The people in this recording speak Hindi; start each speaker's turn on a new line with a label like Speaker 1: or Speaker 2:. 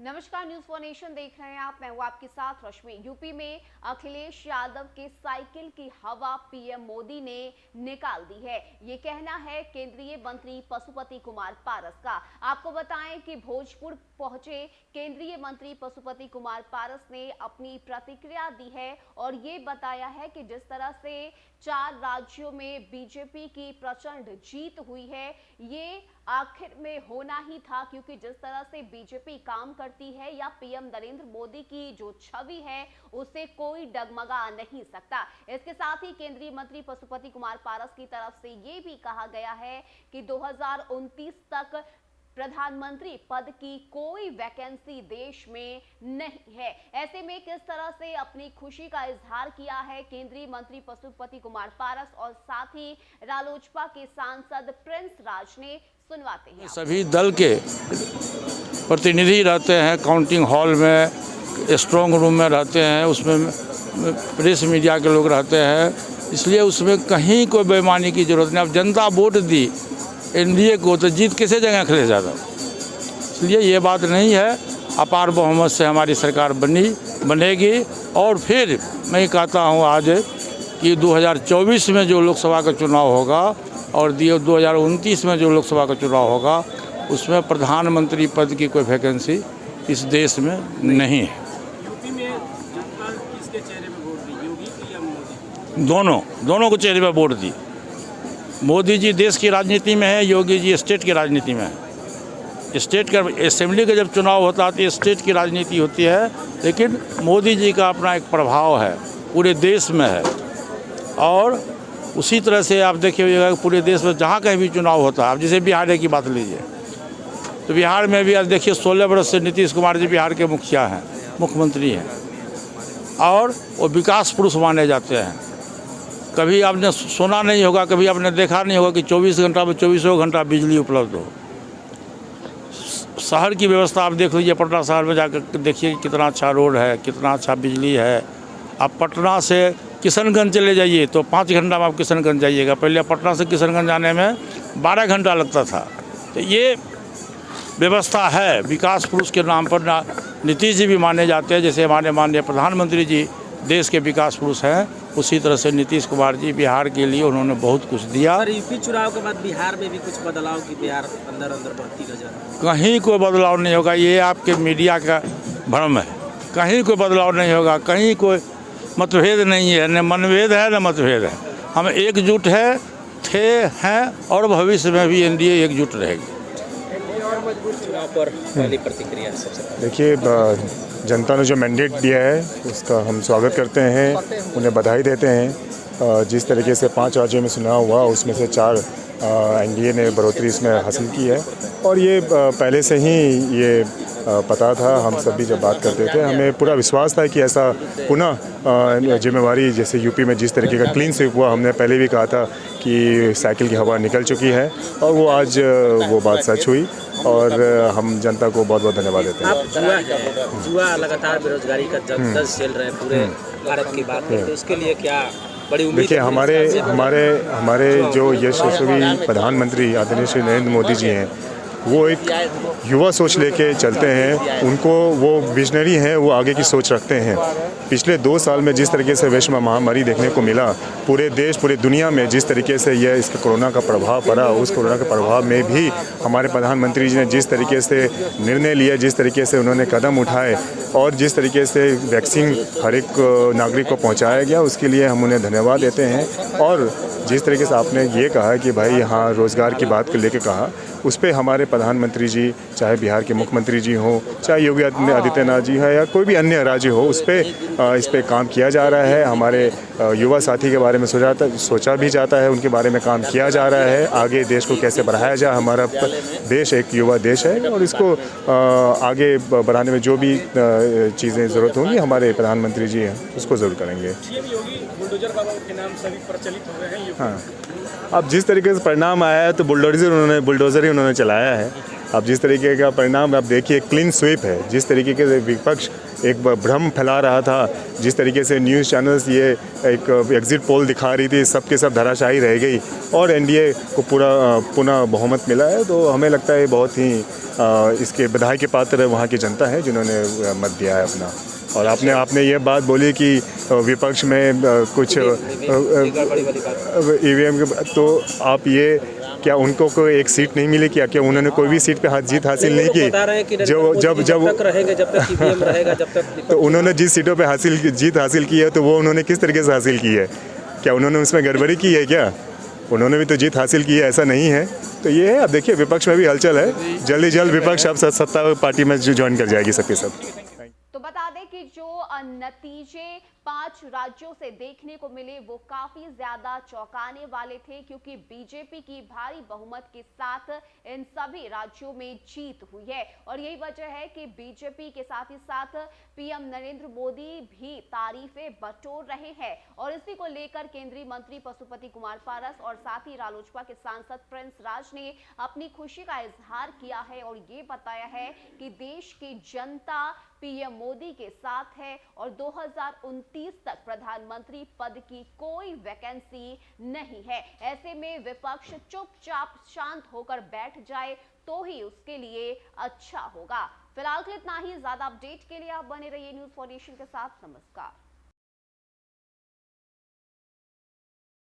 Speaker 1: नमस्कार, न्यूज़ फॉर नेशन देख रहे हैं आप। मैं हूं आपके साथ रश्मि। यूपी में अखिलेश यादव के साइकिल की हवा पीएम मोदी ने निकाल दी है, ये कहना है केंद्रीय मंत्री पशुपति कुमार पारस का। आपको बताएं कि भोजपुर पहुंचे केंद्रीय मंत्री पशुपति कुमार पारस ने अपनी प्रतिक्रिया दी है और ये बताया है कि जिस तरह से 4 राज्यों में बीजेपी की प्रचंड जीत हुई है, ये आखिर में होना ही था, क्योंकि जिस तरह से बीजेपी काम करती है या पीएम नरेंद्र मोदी की जो छवि है उसे कोई डगमगा नहीं सकता। इसके साथ ही केंद्रीय मंत्री पशुपति कुमार पारस की तरफ से ये भी कहा गया है कि 2029 तक प्रधानमंत्री पद की कोई वैकेंसी देश में नहीं है। ऐसे में किस तरह से अपनी खुशी का इजहार किया है केंद्रीय मंत्री पशुपति कुमार पारस और साथ ही रालोजपा के सांसद प्रिंस राज ने, सुनवाते हैं।
Speaker 2: सभी दल के प्रतिनिधि रहते हैं, काउंटिंग हॉल में, स्ट्रांग रूम में रहते हैं, उसमें प्रेस मीडिया के लोग रहते हैं, इसलिए उसमें कहीं कोई बेईमानी की जरूरत नहीं। अब जनता वोट दी एनडीए को तो जीत किसी जगह अखिलेश यादव, इसलिए ये बात नहीं है। अपार बहुमत से हमारी सरकार बनेगी और फिर मैं कहता हूँ आज कि 2024 में जो लोकसभा का चुनाव होगा और 2029 में जो लोकसभा का चुनाव होगा उसमें प्रधानमंत्री पद की कोई वैकेंसी इस देश में नहीं है।
Speaker 3: यूपी में जनता किसके चेहरे पे वोट दी, योगी की या मोदी?
Speaker 2: दोनों को चेहरे पर वोट दी। मोदी जी देश की राजनीति में है, योगी जी स्टेट की राजनीति में है। स्टेट का असेंबली का जब चुनाव होता है तो स्टेट की राजनीति होती है, लेकिन मोदी जी का अपना एक प्रभाव है, पूरे देश में है। और उसी तरह से आप देखिएगा कि पूरे देश में जहाँ कहीं भी चुनाव होता है, आप जैसे बिहार की बात लीजिए तो बिहार में भी आज देखिए 16 वर्ष से नीतीश कुमार जी बिहार के मुखिया हैं, मुख्यमंत्री हैं और वो विकास पुरुष माने जाते हैं। कभी आपने सुना नहीं होगा, कभी आपने देखा नहीं होगा कि 24 घंटा में 24 घंटा बिजली उपलब्ध हो। शहर की व्यवस्था आप देख लीजिए, पटना शहर में जाकर देखिए कितना अच्छा रोड है, कितना अच्छा बिजली है। आप पटना से किशनगंज चले जाइए तो 5 घंटा में आप किशनगंज जाइएगा, पहले पटना से किशनगंज जाने में 12 घंटा लगता था। तो ये व्यवस्था है। विकास पुरुष के नाम पर नीतीश जी भी माने जाते हैं, जैसे हमारे माननीय प्रधानमंत्री जी देश के विकास पुरुष हैं, उसी तरह से नीतीश कुमार जी बिहार के लिए उन्होंने बहुत कुछ दिया।
Speaker 3: सर, यूपी चुनाव के बाद बिहार में भी कुछ बदलाव की बिहार अंदर बढ़ती नजर?
Speaker 2: कहीं कोई बदलाव नहीं होगा, ये आपके मीडिया का भ्रम है। कहीं कोई बदलाव नहीं होगा, कहीं कोई मतभेद नहीं है, न मनभेद है न मतभेद है। हम एकजुट हैं और भविष्य में भी एनडीए एकजुट रहेगी।
Speaker 3: चुनाव पर पहली प्रतिक्रिया सबसे
Speaker 4: देखिए, जनता ने जो मैंडेट दिया है उसका हम स्वागत करते हैं, उन्हें बधाई देते हैं। जिस तरीके से 5 राज्यों में चुनाव हुआ उसमें से 4 एनडीए ने बढ़ोतरी इसमें हासिल की है और ये पहले से ही ये पता था। हम सभी जब बात करते थे हमें पूरा विश्वास था कि ऐसा पुनः जिम्मेवारी, जैसे यूपी में जिस तरीके का क्लीन स्वीप हुआ, हमने पहले भी कहा था कि साइकिल की हवा निकल चुकी है और वो आज वो बात सच हुई और हम जनता को बहुत बहुत धन्यवाद देते हैं।
Speaker 3: आप जुआ लगातार बेरोजगारी का दर्द झेल रहे हैं, पूरे भारत की बात करते हैं, उसके लिए क्या बड़ी उम्मीद?
Speaker 4: देखिए, हमारे जो यशस्वी प्रधानमंत्री आदरणीय श्री नरेंद्र मोदी जी हैं, वो एक युवा सोच लेके चलते हैं। उनको वो विजनरी हैं, वो आगे की सोच रखते हैं। पिछले 2 साल में जिस तरीके से वैश्विक महामारी देखने को मिला, पूरे देश पूरे दुनिया में जिस तरीके से यह इसका कोरोना का प्रभाव पड़ा, उस कोरोना के प्रभाव में भी हमारे प्रधानमंत्री जी ने जिस तरीके से निर्णय लिया, जिस तरीके से उन्होंने कदम उठाए और जिस तरीके से वैक्सीन हर एक नागरिक को पहुँचाया गया, उसके लिए हम उन्हें धन्यवाद देते हैं। और जिस तरीके से आपने ये कहा कि भाई यहाँ रोज़गार की बात को लेकर कहा, उस पर हमारे प्रधानमंत्री जी, चाहे बिहार के मुख्यमंत्री जी हों, चाहे योगी आदित्यनाथ जी हैं या कोई भी अन्य राज्य हो, इस पर काम किया जा रहा है। हमारे युवा साथी के बारे में सोचा भी जाता है, उनके बारे में काम किया जा रहा है। आगे देश को कैसे बढ़ाया जाए, हमारा देश एक युवा देश है और इसको आगे बढ़ाने में जो भी चीज़ें ज़रूरत होंगी हमारे प्रधानमंत्री जी हैं उसको ज़रूर करेंगे। हाँ, अब जिस तरीके से परिणाम आया है तो बुलडोज़र ही उन्होंने चलाया है अब जिस तरीके का परिणाम आप देखिए, क्लीन स्वीप है। जिस तरीके के विपक्ष एक भ्रम फैला रहा था, जिस तरीके से न्यूज़ चैनल्स ये एक एग्जिट पोल दिखा रही थी, सबके सब धराशायी रह गई और एनडीए को पूरा पुनः बहुमत मिला है। तो हमें लगता है बहुत ही इसके बधाई के पात्र वहाँ की जनता है जिन्होंने मत दिया है अपना। और आपने ये बात बोली कि विपक्ष में कुछ ईवीएम के, तो आप ये क्या उनको कोई एक सीट नहीं मिली? क्या उन्होंने कोई भी सीट पे जीत हासिल नहीं की? जब
Speaker 3: तक रहेंगे, जब तक ईवीएम रहेगा, जब तक
Speaker 4: तो उन्होंने जिस सीटों पे जीत हासिल की है, तो वो उन्होंने किस तरीके से हासिल की है? क्या उन्होंने उसमें गड़बड़ी की है? क्या उन्होंने भी तो जीत हासिल की है, ऐसा नहीं है। तो ये है, अब देखिए विपक्ष में भी हलचल है, जल्द विपक्ष अब सत्ता पार्टी में ज्वाइन कर जाएगी सबके सब।
Speaker 1: तो बता दें कि जो नतीजे 5 राज्यों से देखने को मिले वो काफी ज्यादा चौंकाने वाले थे, क्योंकि बीजेपी की भारी बहुमत के साथ इन सभी राज्यों में जीत हुई है। और यही वजह है कि बीजेपी के साथ ही साथ पीएम नरेंद्र मोदी भी तारीफें बटोर रहे हैं। और इसी को लेकर केंद्रीय मंत्री पशुपति कुमार पारस और साथ ही रालोसपा के सांसद प्रिंस राज ने अपनी खुशी का इजहार किया है और ये बताया है कि देश की जनता पीएम मोदी के साथ है और 2029 तक प्रधानमंत्री पद की कोई वैकेंसी नहीं है। ऐसे में विपक्ष चुपचाप शांत होकर बैठ जाए तो ही उसके लिए अच्छा होगा। फिलहाल तो इतना ही। ज्यादा अपडेट के लिए आप बने रहिए न्यूज़4नेशन के साथ। नमस्कार।